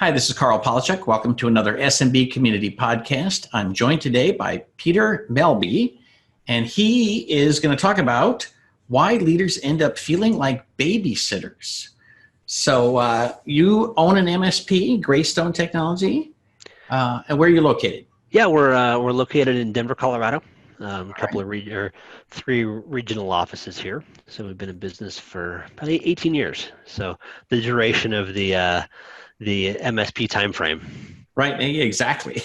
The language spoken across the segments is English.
Hi, this is Carl Palachuk. Welcome to another SMB Community Podcast. I'm joined today by Peter Melby, and he is going to talk about why leaders end up feeling like babysitters. So you own an MSP, Greystone Technology, and where are you located? Yeah, we're located in Denver, Colorado. Right. Or three regional offices here. So we've been in business for about 18 years. So the duration of the MSP timeframe. Right, exactly.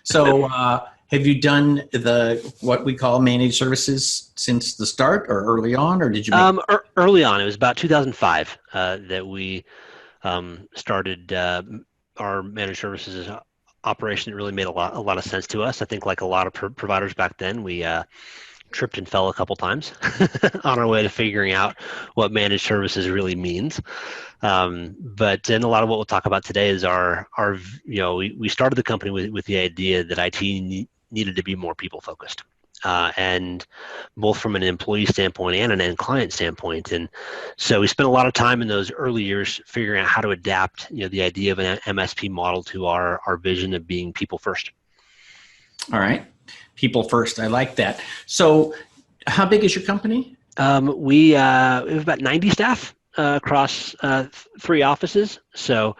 So have you done what we call managed services since the start or early on, or did you make Early on, it was about 2005 that we started our managed services operation. It really made a lot of sense to us. I think, like a lot of providers back then, we tripped and fell a couple times on our way to figuring out what managed services really means. But then a lot of what we'll talk about today is we started the company with the idea that IT needed to be more people focused. And both from an employee standpoint and an end client standpoint. And so we spent a lot of time in those early years figuring out how to adapt, the idea of an MSP model to our vision of being people first. All right. People first. I like that. So how big is your company? We have about 90 staff across 3 offices. So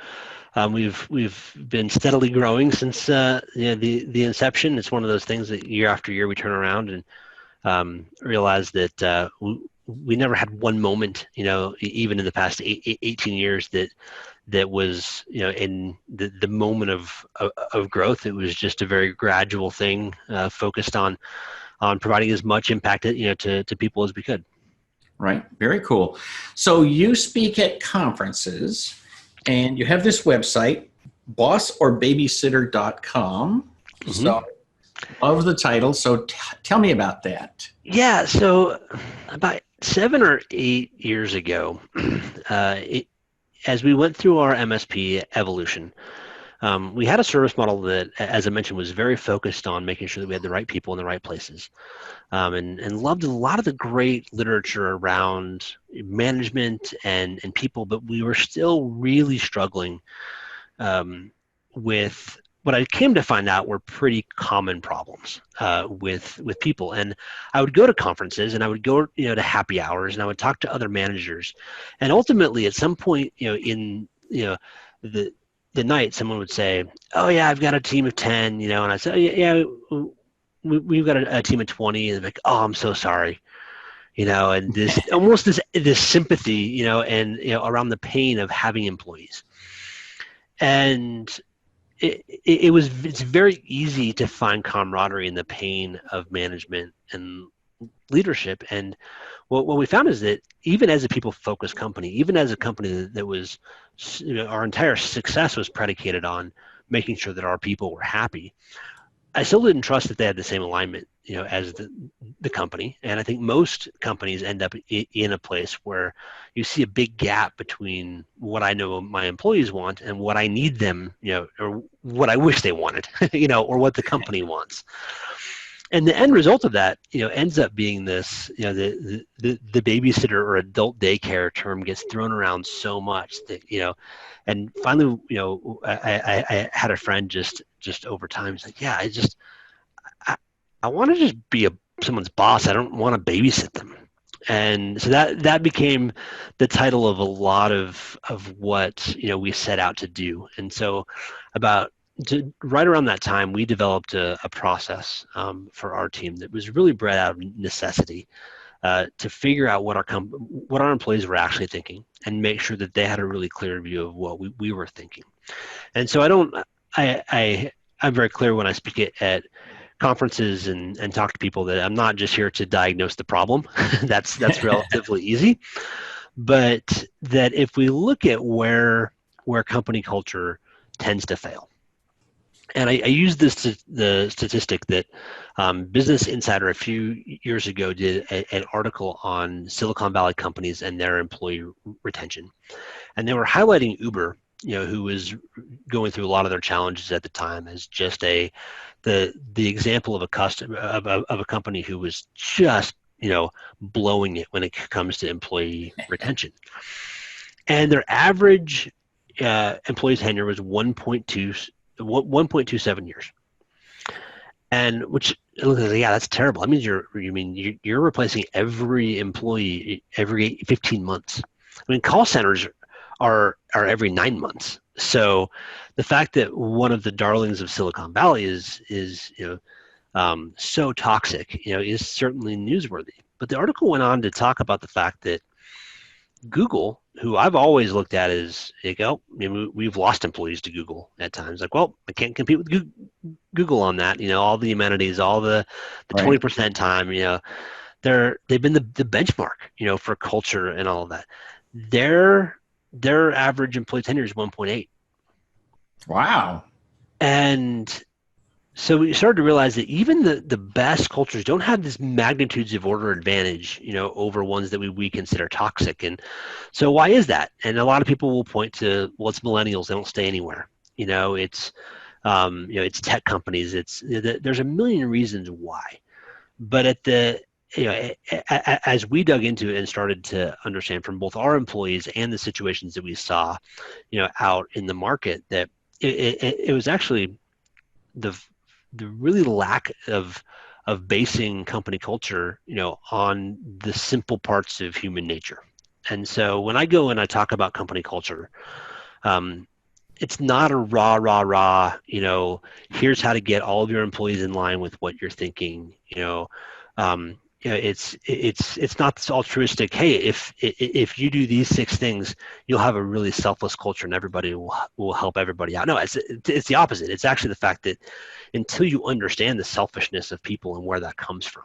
we've been steadily growing since the inception. It's one of those things that year after year we turn around and realize that we never had one moment, even in the past 18 years that was, in the moment of growth. It was just a very gradual thing, focused on providing as much impact, to people as we could. Right. Very cool. So you speak at conferences and you have this website, bossorbabysitter.com. Mm-hmm. So love the title. So tell me about that. Yeah. So about 7 or 8 years ago, as we went through our MSP evolution, we had a service model that, as I mentioned, was very focused on making sure that we had the right people in the right places, and loved a lot of the great literature around management and people, but we were still really struggling with what I came to find out were pretty common problems with people. And I would go to conferences and I would go to happy hours and I would talk to other managers, and ultimately at some point in the night, someone would say, "Oh yeah, I've got a team of 10," and I said, "Yeah, we've got a team of 20," and they're like, "Oh, I'm so sorry," and this almost this sympathy, and around the pain of having employees, and it's very easy to find camaraderie in the pain of management and leadership. And what we found is that even as a people-focused company, even as a company that was, our entire success was predicated on making sure that our people were happy, I still didn't trust that they had the same alignment, as the company. And I think most companies end up in a place where you see a big gap between what I know my employees want and what I need them, or what I wish they wanted, or what the company wants. And the end result of that, ends up being this, the babysitter or adult daycare term gets thrown around so much that, and finally, I had a friend just over time. He's like, "Yeah, I want to just be someone's boss. I don't want to babysit them." And so that became the title of a lot of what we set out to do. And so right around that time, we developed a process for our team that was really bred out of necessity, to figure out what our employees were actually thinking and make sure that they had a really clear view of what we were thinking. And so I'm very clear when I speak at conferences and talk to people that I'm not just here to diagnose the problem. That's relatively easy. But that if we look at where company culture tends to fail, and I use the statistic that Business Insider a few years ago did an article on Silicon Valley companies and their employee retention, and they were highlighting Uber, who was going through a lot of their challenges at the time, as just the example of a company who was just blowing it when it comes to employee retention, and their average employee tenure was 1.27 years. And which, yeah, that's terrible. That means you're replacing every employee every 15 months. I mean, call centers are every 9 months. So the fact that one of the darlings of Silicon Valley is so toxic, is certainly newsworthy. But the article went on to talk about the fact that Google, who I've always looked at as, we've lost employees to Google at times. Like, well, I can't compete with Google on that. All the amenities, all the 20% time. They've been the benchmark, for culture and all of that. Their average employee tenure is 1.8. Wow. And so we started to realize that even the best cultures don't have this magnitudes of order advantage, over ones that we consider toxic. And so why is that? And a lot of people will point to, well, it's millennials. They don't stay anywhere. It's tech companies. There's a million reasons why. But as we dug into it and started to understand from both our employees and the situations that we saw, out in the market, that it was actually the really lack of basing company culture, on the simple parts of human nature. And so when I go and I talk about company culture, it's not a rah, here's how to get all of your employees in line with what you're thinking, it's not this altruistic, hey, if you do these 6 things, you'll have a really selfless culture and everybody will help everybody out. No, it's the opposite. It's actually the fact that until you understand the selfishness of people and where that comes from,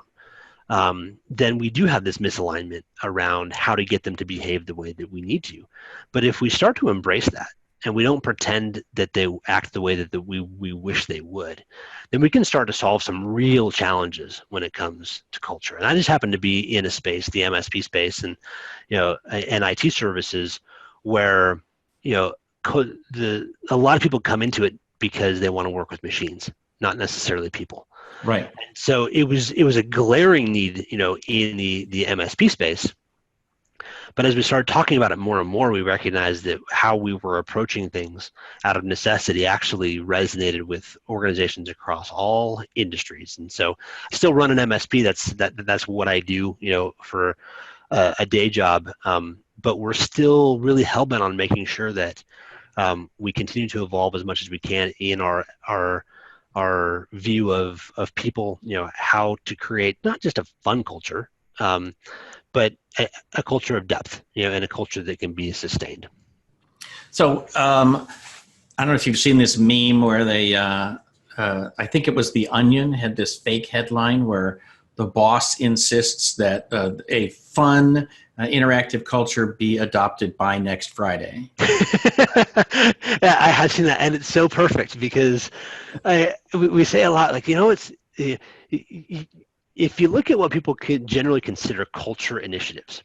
then we do have this misalignment around how to get them to behave the way that we need to. But if we start to embrace that, and we don't pretend that they act the way that we wish they would, then we can start to solve some real challenges when it comes to culture. And I just happen to be in a space, the MSP space, and and IT services, where a lot of people come into it because they want to work with machines, not necessarily people. Right. And so it was a glaring need, in the MSP space. But as we started talking about it more and more, we recognized that how we were approaching things out of necessity actually resonated with organizations across all industries. And so I still run an MSP. That's what I do, for a day job. But we're still really hellbent on making sure that we continue to evolve as much as we can in our view of people, how to create not just a fun culture, but a culture of depth, and a culture that can be sustained. So I don't know if you've seen this meme where they, I think it was The Onion, had this fake headline where the boss insists that a fun, interactive culture be adopted by next Friday. Yeah, I have seen that, and it's so perfect because we say a lot, like, it's. If you look at what people generally consider culture initiatives,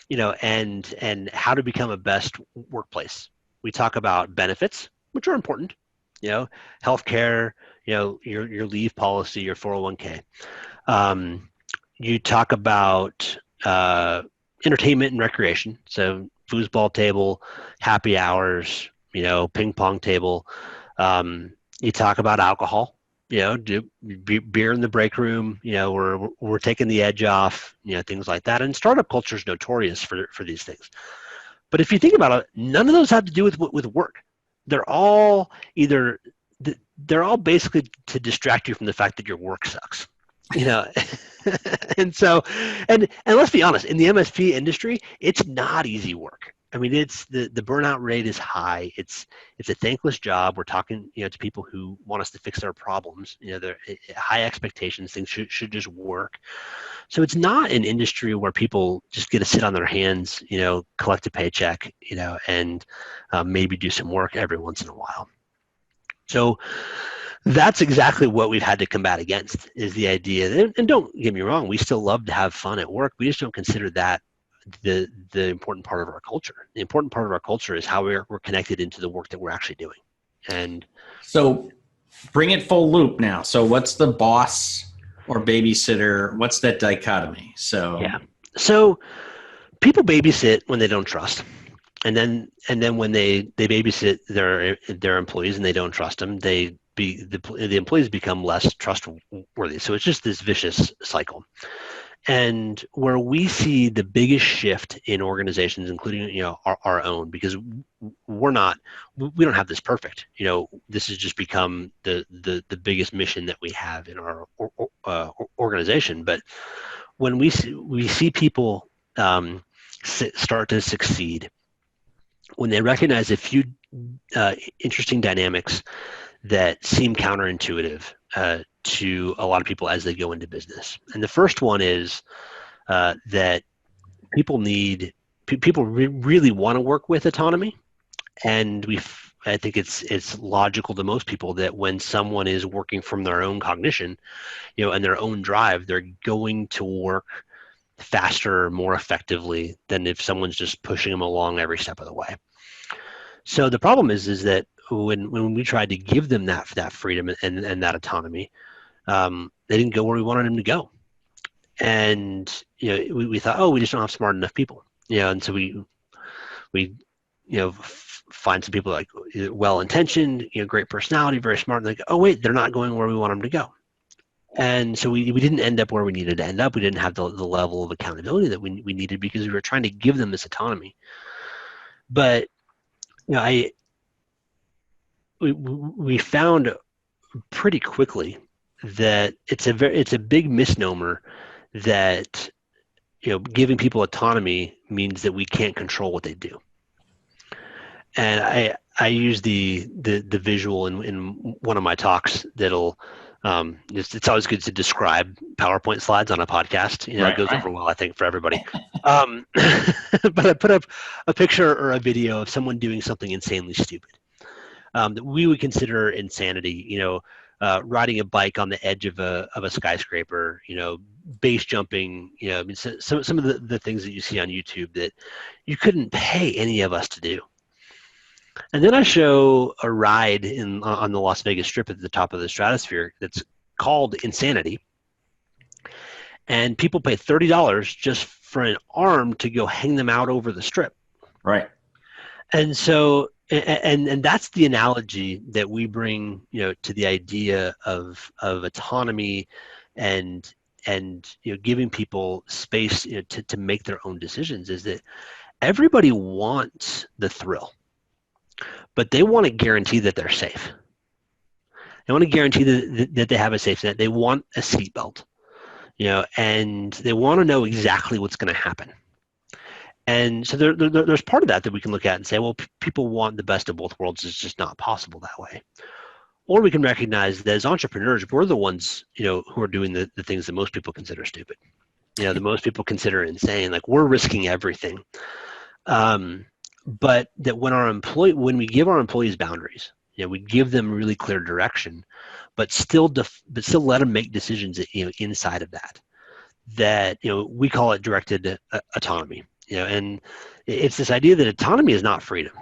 and how to become a best workplace, we talk about benefits, which are important, healthcare, your leave policy, your 401k. You talk about entertainment and recreation, so foosball table, happy hours, ping pong table. You talk about alcohol. Do beer in the break room, we're taking the edge off, things like that. And startup culture is notorious for these things. But if you think about it, none of those have to do with work. They're all basically to distract you from the fact that your work sucks, and so, and let's be honest, in the MSP industry, it's not easy work. I mean, it's the burnout rate is high. It's a thankless job. We're talking, to people who want us to fix their problems. They're high expectations. Things should just work. So it's not an industry where people just get to sit on their hands, collect a paycheck, and maybe do some work every once in a while. So that's exactly what we've had to combat against, is the idea that, and don't get me wrong, we still love to have fun at work. We just don't consider that the important part of our culture. The important part of our culture is how we're connected into the work that we're actually doing. And so bring it full loop now. So what's the boss or babysitter? What's that dichotomy? So yeah. So people babysit when they don't trust. then when they babysit their employees and they don't trust them, the employees become less trustworthy. So it's just this vicious cycle. And where we see the biggest shift in organizations, including our own, because we don't have this perfect. This has just become the biggest mission that we have in our organization. But when we see people start to succeed, when they recognize a few interesting dynamics that seem counterintuitive to a lot of people as they go into business. And the first one is that people really want to work with autonomy. And I think it's logical to most people that when someone is working from their own cognition, and their own drive, they're going to work faster, more effectively than if someone's just pushing them along every step of the way. So the problem is that when we tried to give them that freedom and that autonomy, they didn't go where we wanted them to go. And we thought, we just don't have smart enough people. And so we find some people like well-intentioned, great personality, very smart. And like, oh wait, they're not going where we want them to go. And so we didn't end up where we needed to end up. We didn't have the level of accountability that we needed because we were trying to give them this autonomy. But we found pretty quickly that it's a big misnomer that giving people autonomy means that we can't control what they do. And I use the visual in one of my talks that'll it's always good to describe PowerPoint slides on a podcast. It goes over well, I think, for everybody. But I put up a picture or a video of someone doing something insanely stupid that we would consider insanity. Riding a bike on the edge of a skyscraper. Base jumping. Some of the things that you see on YouTube that you couldn't pay any of us to do. And then I show a ride on the Las Vegas Strip at the top of the stratosphere that's called Insanity. And people pay $30 just for an arm to go hang them out over the strip. Right. And so, and that's the analogy that we bring, to the idea of autonomy and giving people space to make their own decisions, is that everybody wants the thrill. But they want to guarantee that they're safe. They want to guarantee that they have a safe net. They want a seatbelt, and they want to know exactly what's going to happen. And so there's part of that we can look at and say, well, people want the best of both worlds. It's just not possible that way. Or we can recognize that as entrepreneurs, we're the ones, who are doing the things that most people consider stupid. That most people consider insane. Like, we're risking everything. But that when we give our employees boundaries, we give them really clear direction, but still let them make decisions, inside of that, we call it directed autonomy, and it's this idea that autonomy is not freedom.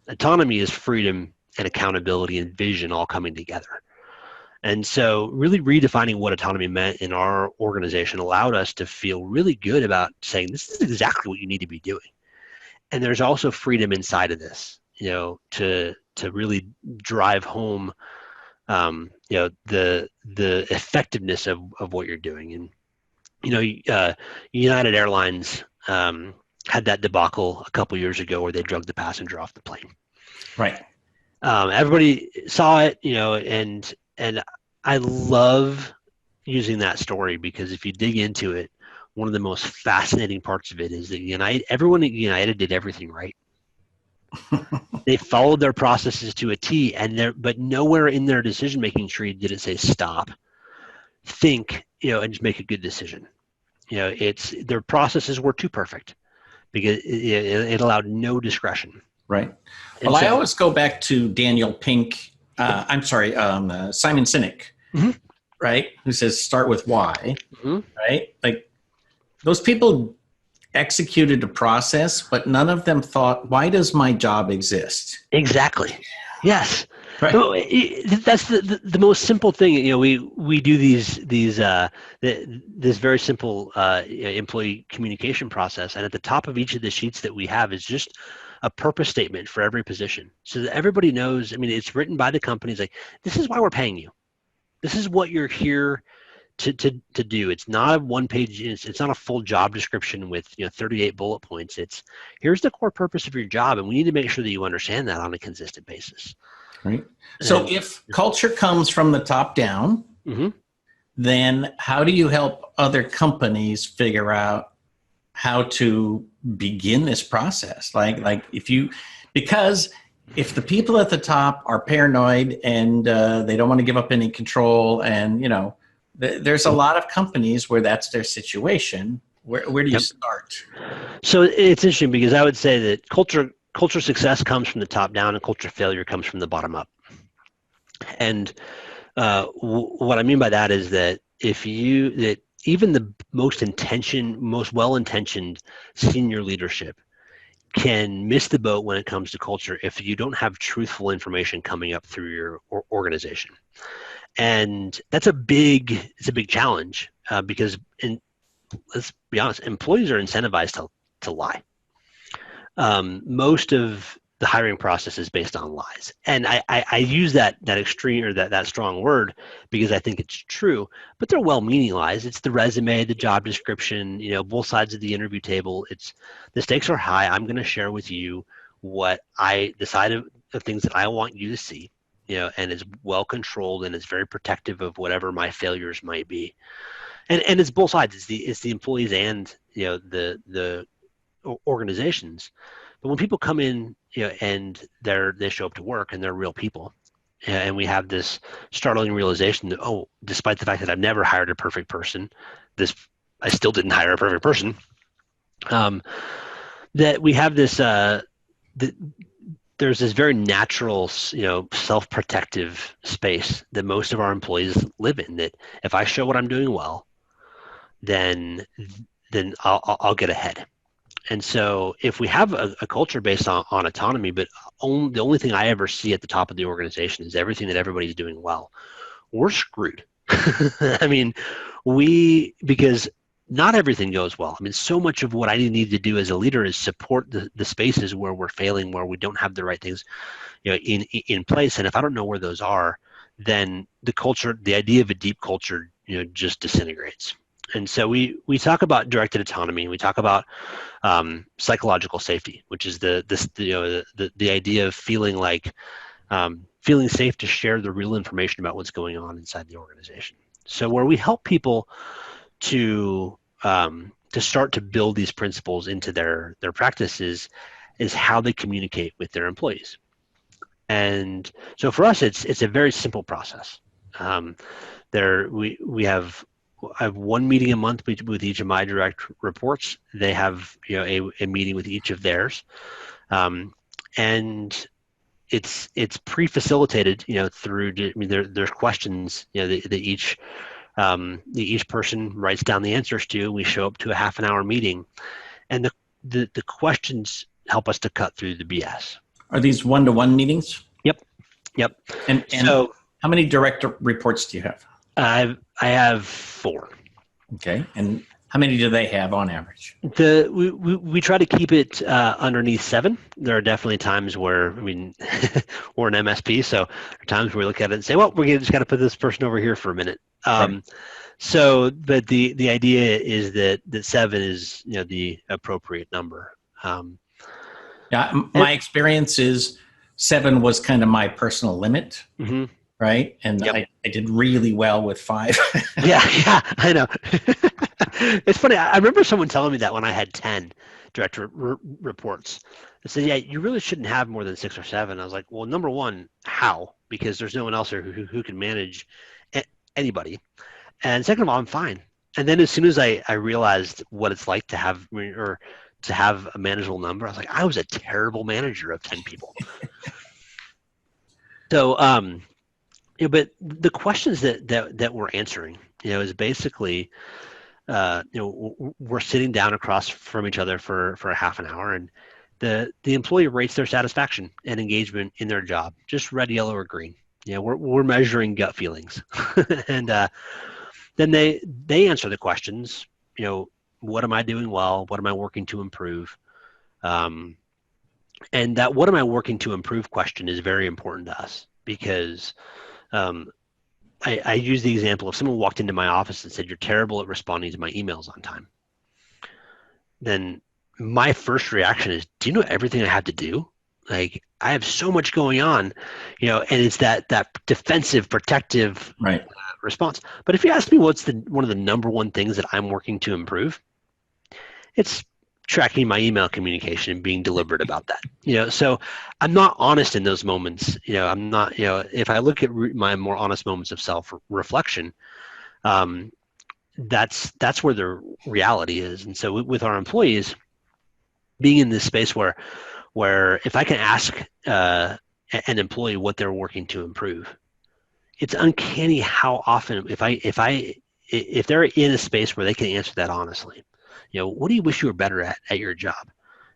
Autonomy is freedom and accountability and vision all coming together. And so really redefining what autonomy meant in our organization allowed us to feel really good about saying, this is exactly what you need to be doing. And there's also freedom inside of this, to really drive home, the effectiveness of what you're doing. And, United Airlines had that debacle a couple years ago where they drugged the passenger off the plane. Right. Everybody saw it, and I love using that story because if you dig into it, one of the most fascinating parts of it is that everyone at United did everything right. They followed their processes to a T, but nowhere in their decision-making tree did it say stop, think, and just make a good decision. Their processes were too perfect because it allowed no discretion. Right. Well, I always go back to Daniel Pink. Simon Sinek, mm-hmm. right? Who says start with why, mm-hmm. right? Like, those people executed a process, but none of them thought, why does my job exist? Exactly. Yes. Right. No, that's the most simple thing. We do this very simple employee communication process, and at the top of each of the sheets that we have is just a purpose statement for every position, so that everybody knows. I mean, it's written by the company. It's like, this is why we're paying you. This is what you're here to do. It's not a one page. It's not a full job description with 38 bullet points. It's, here's the core purpose of your job, and we need to make sure that you understand that on a consistent basis. Right. So if culture comes from the top down, Mm-hmm. then how do you help other companies figure out how to begin this process? Because if the people at the top are paranoid and they don't want to give up any control, and there's a lot of companies where that's their situation. Where do you start? So it's interesting, because I would say that culture success comes from the top down, and culture failure comes from the bottom up. And what I mean by that is that that even the most well-intentioned senior leadership can miss the boat when it comes to culture if you don't have truthful information coming up through your organization. And that's a big challenge, because let's be honest, employees are incentivized to lie. Most of the hiring process is based on lies, and I use that extreme, or that strong word, because I think it's true. But they're well-meaning lies. It's the resume, the job description, both sides of the interview table. It's, the stakes are high. I'm going to share with you the side of things that I want you to see, and it's well controlled, and it's very protective of whatever my failures might be. And it's both sides. It's the employees and the organizations. But when people come in, and they show up to work and they're real people, and we have this startling realization that, despite the fact that I've never hired a perfect person, I still didn't hire a perfect person. That we have this there's this very natural, self-protective space that most of our employees live in. That if I show what I'm doing well, then I'll get ahead. And so if we have a culture based on autonomy, but the only thing I ever see at the top of the organization is everything that everybody's doing well, we're screwed. I mean, because not everything goes well. I mean, so much of what I need to do as a leader is support the spaces where we're failing, where we don't have the right things in place. And if I don't know where those are, then the idea of a deep culture just disintegrates. And so we talk about directed autonomy. We talk about psychological safety, which is the idea of feeling safe to share the real information about what's going on inside the organization. So where we help people to start to build these principles into their practices is how they communicate with their employees. And so for us, it's a very simple process. I have one meeting a month with each of my direct reports. They have a meeting with each of theirs, and it's pre-facilitated through. I mean, there's questions that each person writes down the answers to. We show up to a half an hour meeting, and the questions help us to cut through the BS. Are these one-to-one meetings? Yep. And so, how many direct reports do you have? I have 4. Okay. And how many do they have on average? We try to keep it underneath 7. There are definitely times where, we're an MSP, so there are times where we look at it and say, well, we're just got to put this person over here for a minute. Right. But the idea is that 7 is the appropriate number. My experience is 7 was kind of my personal limit. Mm-hmm. Right. And yep. I did really well with 5. yeah, I know. It's funny. I remember someone telling me that when I had 10 direct reports. They said, yeah, you really shouldn't have more than 6 or 7. I was like, well, number one, how? Because there's no one else here who can manage anybody. And second of all, I'm fine. And then as soon as I realized what it's like to have a manageable number, I was like, I was a terrible manager of 10 people. So, but the questions that we're answering, is basically, we're sitting down across from each other for a half an hour, and the employee rates their satisfaction and engagement in their job, just red, yellow, or green. We're measuring gut feelings. And then they answer the questions, what am I doing well? What am I working to improve? And that what am I working to improve question is very important to us, because I use the example of someone walked into my office and said, you're terrible at responding to my emails on time. Then my first reaction is, do you know everything I have to do? Like, I have so much going on, and it's that defensive, protective response. But if you ask me what's one of the number one things that I'm working to improve, it's tracking my email communication and being deliberate about that. So I'm not honest in those moments. I'm not, if I look at my more honest moments of self-reflection, that's where the reality is. And so with our employees, being in this space where if I can ask an employee what they're working to improve, it's uncanny how often if they're in a space where they can answer that honestly, what do you wish you were better at your job?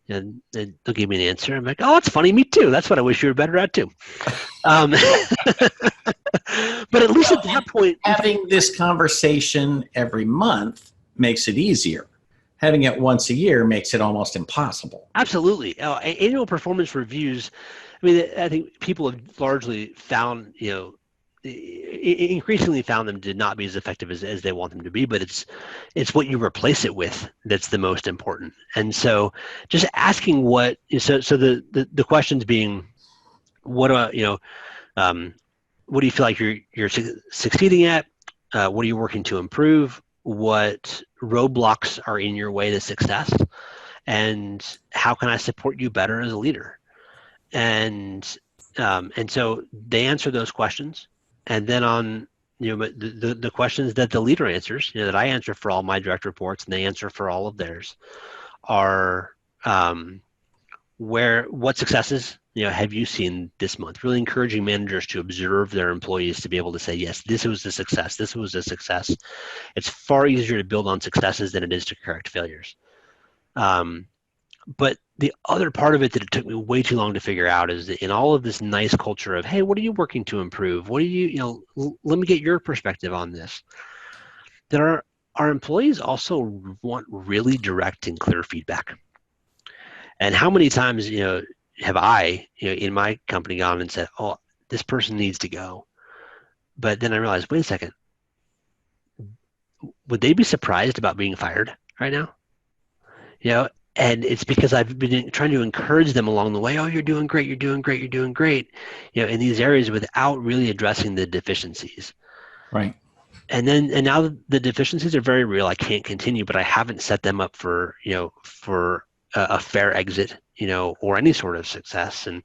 And they'll give me an answer. I'm like, oh, that's funny. Me too. That's what I wish you were better at too. But at least at that point, having this conversation every month makes it easier. Having it once a year makes it almost impossible. Absolutely. Annual performance reviews, I think people have largely found, increasingly found them to not be as effective as they want them to be, but it's what you replace it with that's the most important. And so just asking so the questions being, what do you feel like you're succeeding at? What are you working to improve? What roadblocks are in your way to success? And how can I support you better as a leader? And so they answer those questions. And then on the questions that the leader answers, that I answer for all my direct reports and they answer for all of theirs, are what successes have you seen this month? Really encouraging managers to observe their employees to be able to say, yes, this was a success. This was a success. It's far easier to build on successes than it is to correct failures. But the other part of it that it took me way too long to figure out is that in all of this nice culture of, hey, what are you working to improve? What do let me get your perspective on this. That our employees also want really direct and clear feedback. And how many times, have I, in my company gone and said, oh, this person needs to go. But then I realized, wait a second, would they be surprised about being fired right now? And it's because I've been trying to encourage them along the way. Oh, you're doing great. You're doing great. You're doing great. In these areas without really addressing the deficiencies. Right. And now the deficiencies are very real. I can't continue, but I haven't set them up for a fair exit, or any sort of success. And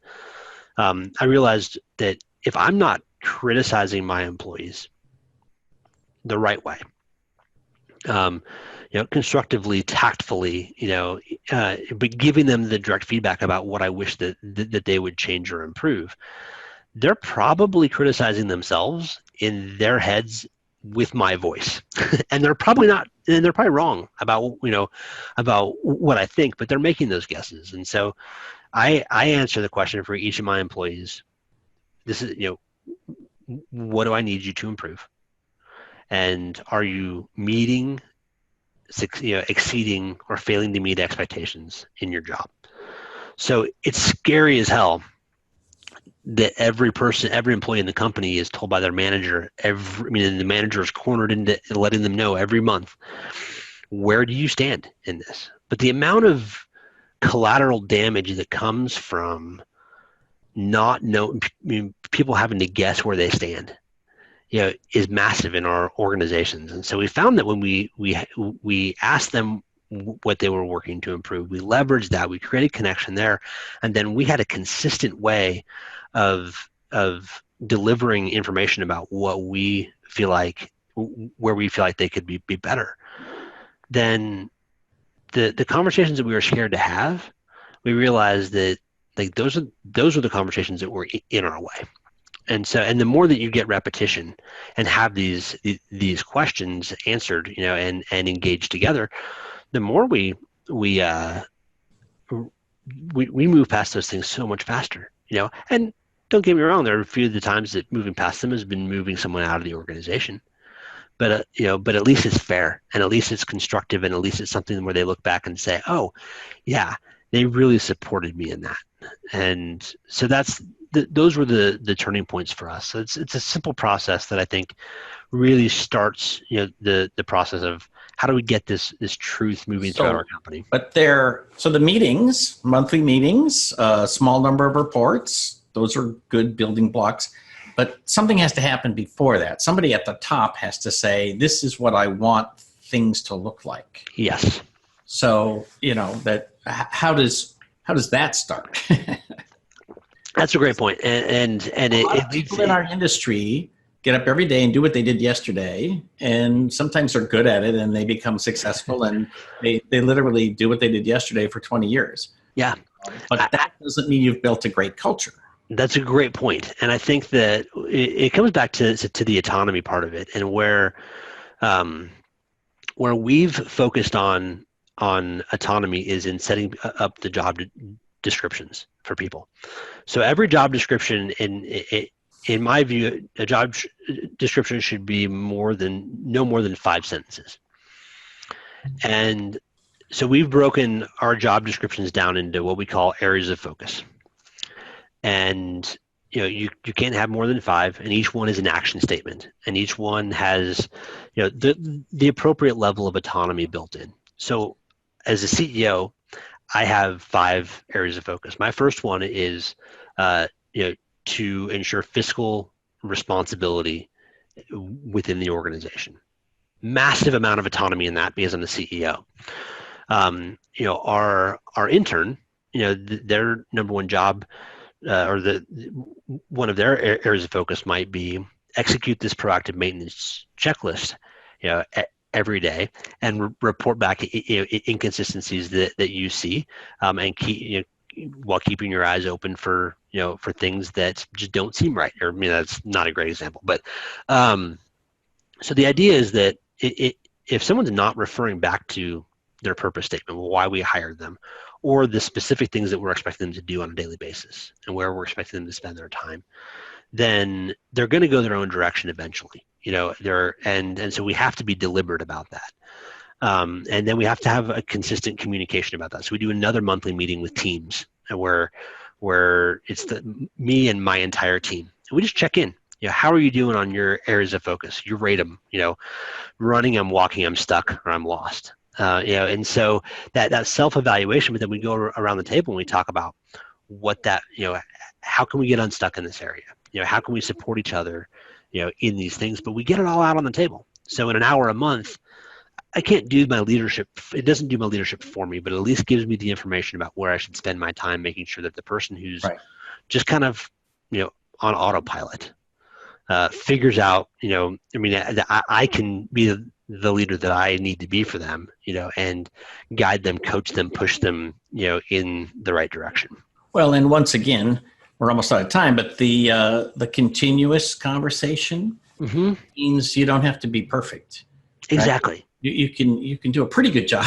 I realized that if I'm not criticizing my employees the right way, constructively, tactfully, but giving them the direct feedback about what I wish that they would change or improve, they're probably criticizing themselves in their heads with my voice. And they're probably not, and they're probably wrong about what I think, but they're making those guesses. And so I answer the question for each of my employees. This is, what do I need you to improve? And are you meeting, exceeding, or failing to meet expectations in your job? So it's scary as hell that every employee in the company is told by their manager, the manager is cornered into letting them know every month, where do you stand in this? But the amount of collateral damage that comes from not people having to guess where they stand, is massive in our organizations. And so we found that when we asked them what they were working to improve, we leveraged that, we created connection there, and then we had a consistent way of delivering information about what we feel like, where we feel like they could be better. Then the conversations that we were scared to have, we realized that those are the conversations that were in our way. And so, and the more that you get repetition and have these questions answered, and engaged together, the more we move past those things so much faster, and don't get me wrong, there are a few of the times that moving past them has been moving someone out of the organization, but but at least it's fair, and at least it's constructive, and at least it's something where they look back and say, oh yeah, they really supported me in that. And so those were the turning points for us. So it's a simple process that I think really starts the process of how do we get this truth moving throughout our company. But so the meetings, monthly meetings, a small number of reports, those are good building blocks. But something has to happen before that. Somebody at the top has to say, this is what I want things to look like. Yes. So, that how does that start? That's a great point. And people in our industry get up every day and do what they did yesterday. And sometimes they're good at it and they become successful, and they literally do what they did yesterday for 20 years. Yeah. But that doesn't mean you've built a great culture. That's a great point. And I think that it comes back to the autonomy part of it, and where we've focused on autonomy is in setting up the job descriptions for people. So every job description, in my view, a job description should be no more than 5 sentences. And so we've broken our job descriptions down into what we call areas of focus. And you can't have more than 5, and each one is an action statement, and each one has the appropriate level of autonomy built in. So as a CEO, I have 5 areas of focus. My first one is to ensure fiscal responsibility within the organization. Massive amount of autonomy in that because I'm the CEO. Our intern, their number one job, or one of their areas of focus might be execute this proactive maintenance checklist, every day, and report back inconsistencies that you see, and keep while keeping your eyes open for things that just don't seem right. Or that's not a great example, but so the idea is that if someone's not referring back to their purpose statement, why we hired them, or the specific things that we're expecting them to do on a daily basis and where we're expecting them to spend their time, then they're going to go their own direction eventually. And so we have to be deliberate about that. And then we have to have a consistent communication about that. So we do another monthly meeting with teams where it's me and my entire team. And we just check in. How are you doing on your areas of focus? You rate them. Running, I'm walking, I'm stuck, or I'm lost. And so that self-evaluation, but then we go around the table and we talk about what that, how can we get unstuck in this area? How can we support each other, in these things? But we get it all out on the table. So in an hour a month, I can't do my leadership. It doesn't do my leadership for me, but at least gives me the information about where I should spend my time, making sure that the person who's just kind of, on autopilot, figures out, I can be the leader that I need to be for them, and guide them, coach them, push them, in the right direction. Well, and once again, we're almost out of time, but the continuous conversation means you don't have to be perfect. Exactly. Right? You can do a pretty good job.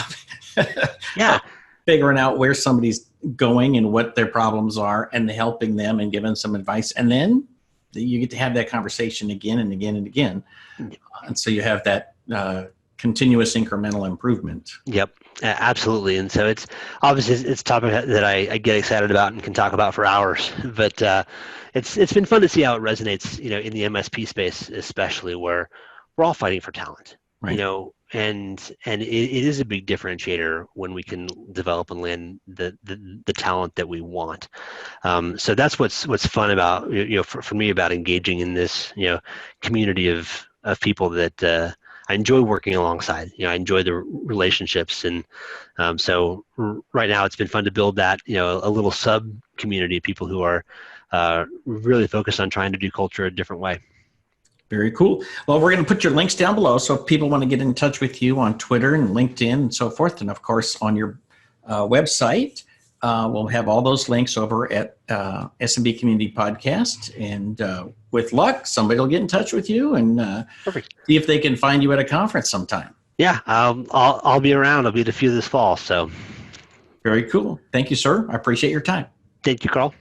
Yeah. Figuring out where somebody's going and what their problems are, and helping them and giving some advice. And then you get to have that conversation again and again and again. And so you have that continuous incremental improvement. Yep, absolutely. And so it's obviously it's a topic that I get excited about and can talk about for hours. But it's been fun to see how it resonates, in the MSP space, especially where we're all fighting for talent. Right. And it is a big differentiator when we can develop and land the talent that we want. So that's what's fun about, for me, about engaging in this, community of people that I enjoy working alongside. I enjoy the relationships, and so right now it's been fun to build that, a little sub community of people who are really focused on trying to do culture a different way. Very cool. Well, we're going to put your links down below, so if people want to get in touch with you on Twitter and LinkedIn and so forth, and of course on your website, we'll have all those links over at SMB Community Podcast. And with luck, somebody will get in touch with you and see if they can find you at a conference sometime. Yeah, I'll be around. I'll be at a few this fall. So Very cool. Thank you, sir. I appreciate your time. Thank you, Carl.